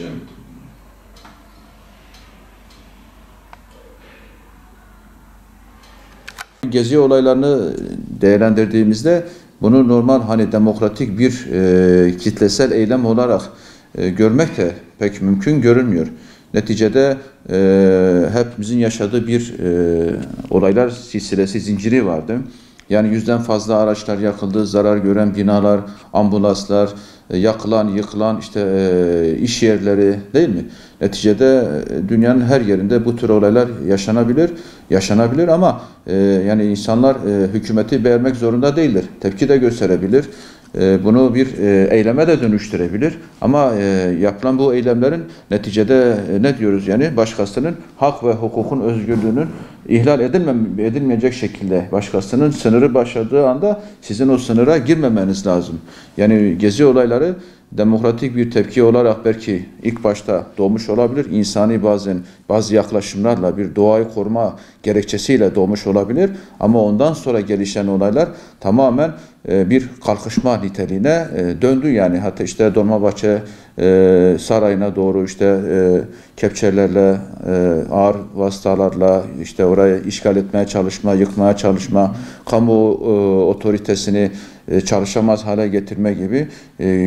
Şey mi? Gezi olaylarını değerlendirdiğimizde bunu normal hani demokratik bir kitlesel eylem olarak görmek de pek mümkün görünmüyor. Neticede hepimizin yaşadığı bir olaylar silsilesi zinciri vardı. Yani 100'den fazla araçlar yakıldı, zarar gören binalar, ambulanslar, yakılan, yıkılan işte iş yerleri değil mi? Neticede dünyanın her yerinde bu tür olaylar yaşanabilir ama yani insanlar hükümeti beğenmek zorunda değildir. Tepki de gösterebilir. Bunu bir eyleme de dönüştürebilir. Ama yapılan bu eylemlerin neticede ne diyoruz yani başkasının hak ve hukukun özgürlüğünün ihlal edilmeyecek şekilde başkasının sınırı başladığı anda sizin o sınıra girmemeniz lazım. Yani gezi olayları demokratik bir tepki olarak belki ilk başta doğmuş olabilir. İnsani bazı yaklaşımlarla bir doğayı koruma gerekçesiyle doğmuş olabilir. Ama ondan sonra gelişen olaylar tamamen bir kalkışma niteliğine döndü. Yani hatta işte Dolmabahçe Sarayı'na doğru işte kepçelerle, ağır vasıtalarla işte orayı işgal etmeye çalışma, yıkmaya çalışma, kamu otoritesini çalışamaz hale getirme gibi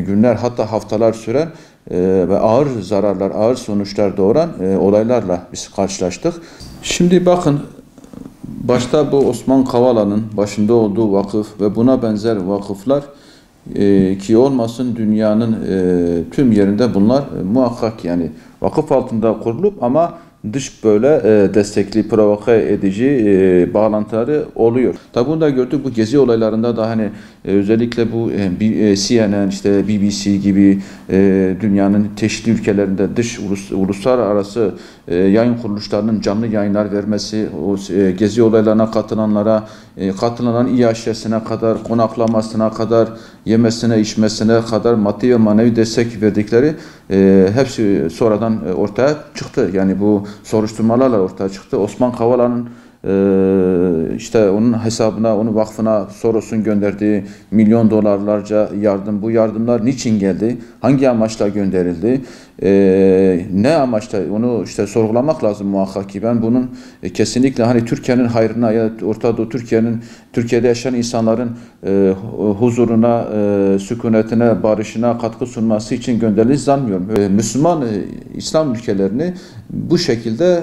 günler hatta haftalar süren ve ağır zararlar, ağır sonuçlar doğuran olaylarla biz karşılaştık. Şimdi bakın başta bu Osman Kavala'nın başında olduğu vakıf ve buna benzer vakıflar ki olmasın dünyanın tüm yerinde bunlar muhakkak yani vakıf altında kurulup ama dış böyle destekli, provoke edici bağlantıları oluyor. Tabi bunu da gördük bu gezi olaylarında da hani özellikle bu CNN, işte BBC gibi dünyanın çeşitli ülkelerinde dış uluslararası yayın kuruluşlarının canlı yayınlar vermesi, o gezi olaylarına katılan İHŞ'sine kadar, konaklamasına kadar, yemesine, içmesine kadar maddi ve manevi destek verdikleri hepsi sonradan ortaya çıktı. Yani bu soruşturmalarla ortaya çıktı. Osman Kavala'nın işte onun hesabına, onun vakfına Soros'un gönderdiği milyon dolarlarca yardım, bu yardımlar niçin geldi? Hangi amaçla gönderildi? Ne amaçla? Onu işte sorgulamak lazım muhakkak ki. Ben bunun kesinlikle hani Türkiye'nin hayrına ya Orta Doğu Türkiye'de yaşayan insanların huzuruna, sükunetine, barışına katkı sunması için gönderildiğini sanmıyorum. Müslüman İslam ülkelerini bu şekilde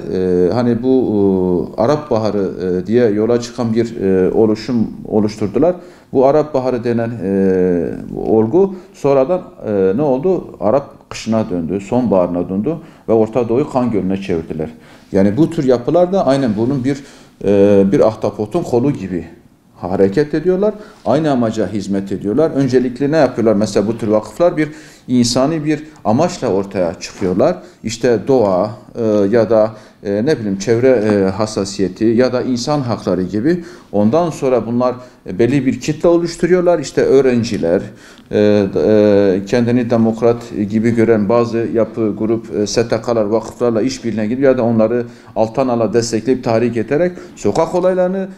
hani bu Arap Baharı diye yola çıkan bir oluşum oluşturdular. Bu Arap Baharı denen olgu sonradan ne oldu? Arap kışına döndü, sonbaharına döndü ve Orta Doğu'yu kan gölüne çevirdiler. Yani bu tür yapılar da aynen bunun bir ahtapotun kolu gibi hareket ediyorlar. Aynı amaca hizmet ediyorlar. Öncelikle ne yapıyorlar? Mesela bu tür vakıflar bir insani bir amaçla ortaya çıkıyorlar. İşte doğa ya da ne bileyim çevre hassasiyeti ya da insan hakları gibi. Ondan sonra bunlar belli bir kitle oluşturuyorlar. İşte öğrenciler, kendini demokrat gibi gören bazı yapı, grup, STK'lar, vakıflarla işbirliğine gidiyor ya da onları alttan ala destekleyip tahrik ederek sokak olaylarını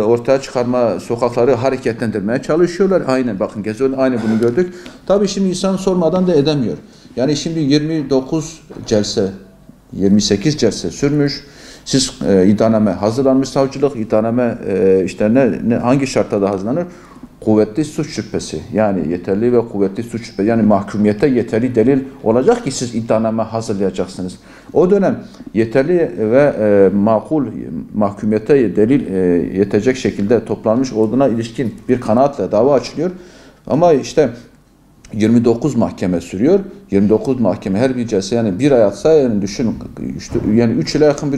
ortaya çıkarma, sokakları hareketlendirmeye çalışıyorlar. Aynen bakın Gezi'nin aynı bunu gördük. Tabii şimdi insan sormadan da edemiyor. Yani şimdi 29 celse, 28 celse sürmüş. Siz iddianame hazırlanmış savcılık, iddianame işte hangi şartlarda hazırlanır? Kuvvetli suç şüphesi. Yani yeterli ve kuvvetli suç şüphesi. Yani mahkumiyete yeterli delil olacak ki siz iddianame hazırlayacaksınız. O dönem yeterli ve makul mahkumiyete delil yetecek şekilde toplanmış olduğuna ilişkin bir kanaatle dava açılıyor. Ama işte 29 mahkeme sürüyor. 29 mahkeme her bir celse yani bir ay atsa yani düşünün yani 3 yıla yakın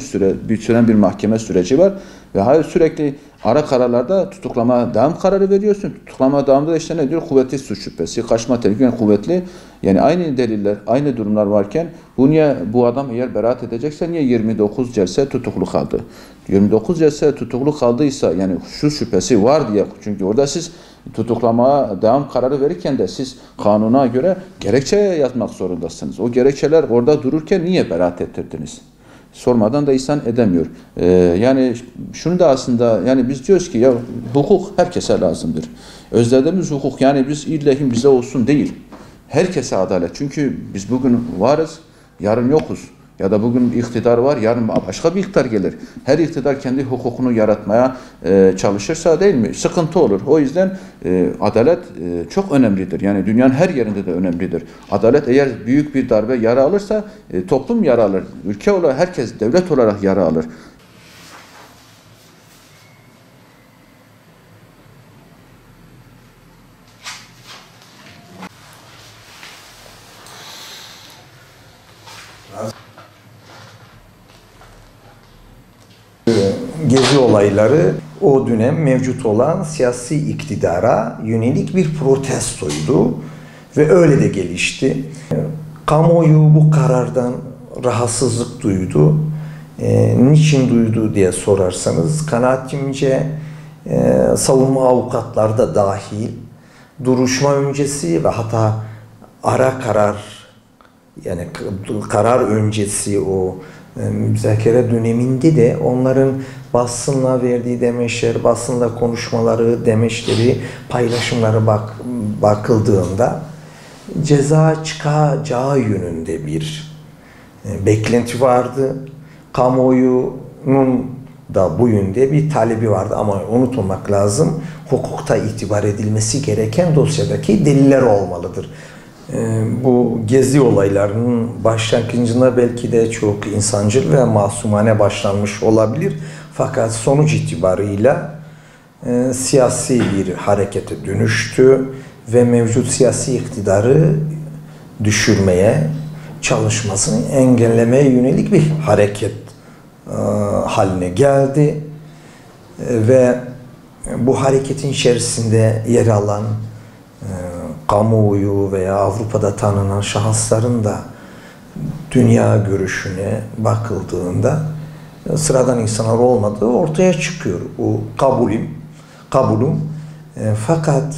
süren bir mahkeme süreci var ve hayır sürekli ara kararlarda tutuklama devam kararı veriyorsun. Tutuklama devamında da işte ne diyor? Kuvvetli suç şüphesi, kaçma tehlike yani kuvvetli. Yani aynı deliller, aynı durumlar varken bu adam eğer beraat edecekse niye 29 celse tutuklu kaldı? 29 celse tutuklu kaldıysa yani şu şüphesi var diye çünkü orada siz tutuklamaya devam kararı verirken de siz kanuna göre gerekçe yazmak zorundasınız. O gerekçeler orada dururken niye beraat ettirdiniz? Sormadan da insan edemiyor. Yani şunu da aslında yani biz diyoruz ki ya hukuk herkese lazımdır. Özlediğimiz hukuk yani biz illehin bize olsun değil. Herkese adalet. Çünkü biz bugün varız. yarın yokuz. Ya da bugün bir iktidar var, yarın başka bir iktidar gelir. Her iktidar kendi hukukunu yaratmaya çalışırsa değil mi? Sıkıntı olur. O yüzden adalet çok önemlidir. Yani dünyanın her yerinde de önemlidir. Adalet eğer büyük bir darbe yara alırsa toplum yara alır. Ülke olarak herkes devlet olarak yara alır. Gezi olayları o dönem mevcut olan siyasi iktidara yönelik bir protestoydu ve öyle de gelişti. Kamuoyu bu karardan rahatsızlık duydu. Niçin duydu diye sorarsanız kanaatimce savunma avukatları da dahil duruşma öncesi ve hatta ara karar yani karar öncesi o müzakere döneminde de onların basınla verdiği demeçler, basınla konuşmaları, demeçleri, paylaşımları bakıldığında ceza çıkacağı yönünde bir beklenti vardı. Kamuoyunun da bu yönde bir talebi vardı ama unutmamak lazım. Hukukta itibar edilmesi gereken dosyadaki deliller olmalıdır. Bu gezi olaylarının başlangıcında belki de çok insancıl ve masumane başlanmış olabilir. Fakat sonuç itibarıyla siyasi bir harekete dönüştü ve mevcut siyasi iktidarı düşürmeye, çalışmasını engellemeye yönelik bir hareket haline geldi. Ve bu hareketin içerisinde yer alan kamuoyu veya Avrupa'da tanınan şahısların da dünya görüşüne bakıldığında sıradan insanlar olmadığı ortaya çıkıyor. Bu kabulüm. Fakat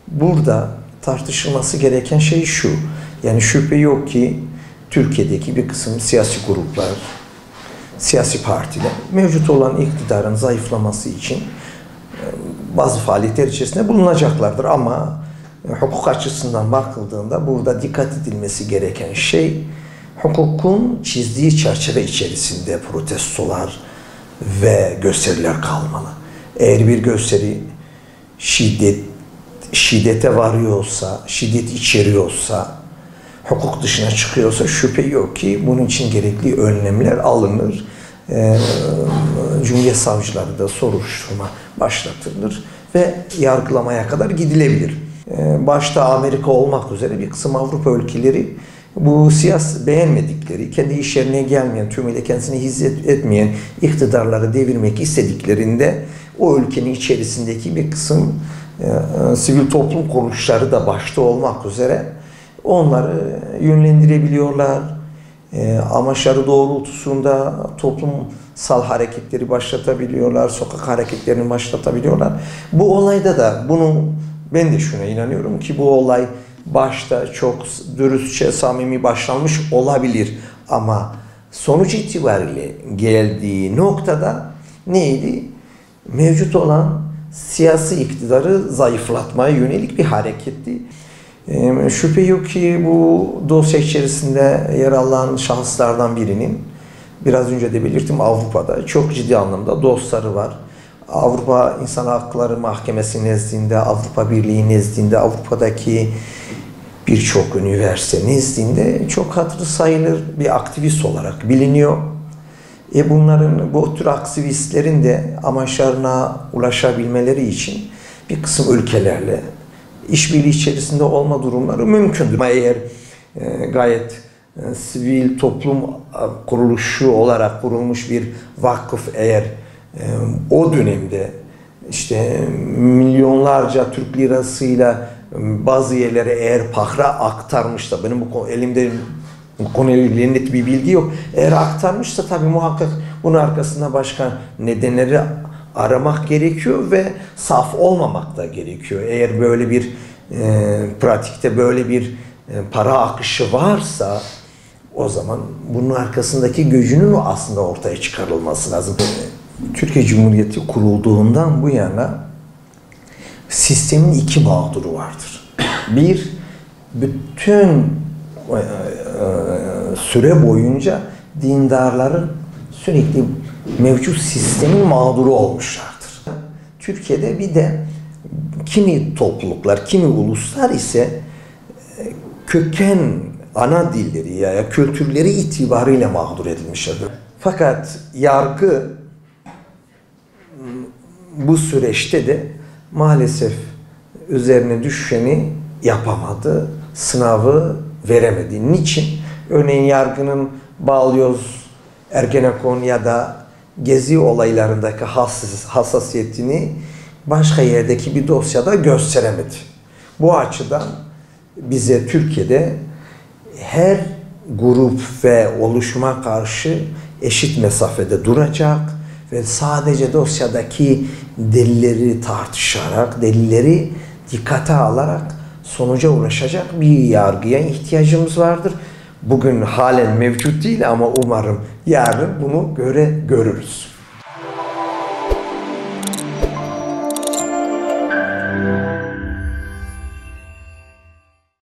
burada tartışılması gereken şey şu. Yani şüphe yok ki Türkiye'deki bir kısım siyasi gruplar, siyasi partiler mevcut olan iktidarın zayıflaması için bazı faaliyetler içerisinde bulunacaklardır ama hukuk açısından bakıldığında burada dikkat edilmesi gereken şey hukukun çizdiği çerçeve içerisinde protestolar ve gösteriler kalmalı. Eğer bir gösteri şiddete varıyorsa, şiddet içeriyorsa, hukuk dışına çıkıyorsa şüphe yok ki bunun için gerekli önlemler alınır. Cumhuriyet savcıları da soruşturma başlatılır ve yargılamaya kadar gidilebilir. Başta Amerika olmak üzere bir kısım Avrupa ülkeleri bu beğenmedikleri, kendi işlerine gelmeyen, tümüyle kendisine hizmet etmeyen iktidarları devirmek istediklerinde o ülkenin içerisindeki bir kısım sivil toplum kuruluşları da başta olmak üzere onları yönlendirebiliyorlar. Amaçları doğrultusunda toplumsal hareketleri başlatabiliyorlar, sokak hareketlerini başlatabiliyorlar. Bu olayda da ben de şuna inanıyorum ki bu olay başta çok dürüstçe, samimi başlanmış olabilir. Ama sonuç itibariyle geldiği noktada neydi? Mevcut olan siyasi iktidarı zayıflatmaya yönelik bir hareketti. Şüphe yok ki bu dosya içerisinde yer alan şahıslardan birinin, biraz önce de belirttim, Avrupa'da çok ciddi anlamda dostları var. Avrupa İnsan Hakları Mahkemesi nezdinde, Avrupa Birliği nezdinde, Avrupa'daki birçok üniversite nezdinde çok hatırı sayılır bir aktivist olarak biliniyor. Bu tür aktivistlerin de amaçlarına ulaşabilmeleri için bir kısım ülkelerle işbirliği içerisinde olma durumları mümkündür. Ama eğer gayet sivil toplum kuruluşu olarak kurulmuş bir vakıf eğer o dönemde işte milyonlarca Türk lirasıyla bazı yerlere eğer pahra aktarmış da, benim elimde bu konuyla ilgili net bir bilgi yok. Eğer aktarmışsa tabii muhakkak bunun arkasında başka nedenleri aramak gerekiyor ve saf olmamak da gerekiyor. Eğer böyle bir pratikte böyle bir para akışı varsa o zaman bunun arkasındaki gücünün aslında ortaya çıkarılması lazım. Türkiye Cumhuriyeti kurulduğundan bu yana sistemin iki mağduru vardır. Bir, bütün süre boyunca dindarların sürekli mevcut sistemin mağduru olmuşlardır. Türkiye'de bir de kimi topluluklar, kimi uluslar ise köken ana dilleri ya kültürleri itibariyle mağdur edilmişlerdir. Fakat yargı bu süreçte de maalesef üzerine düşeni yapamadı, sınavı veremedi. Niçin? Örneğin yargının Balyoz, Ergenekon ya da Gezi olaylarındaki hassasiyetini başka yerdeki bir dosyada gösteremedi. Bu açıdan bize Türkiye'de her grup ve oluşuma karşı eşit mesafede duracak ve sadece dosyadaki delilleri tartışarak, delilleri dikkate alarak sonuca ulaşacak bir yargıya ihtiyacımız vardır. Bugün halen mevcut değil ama umarım yarın bunu görürüz.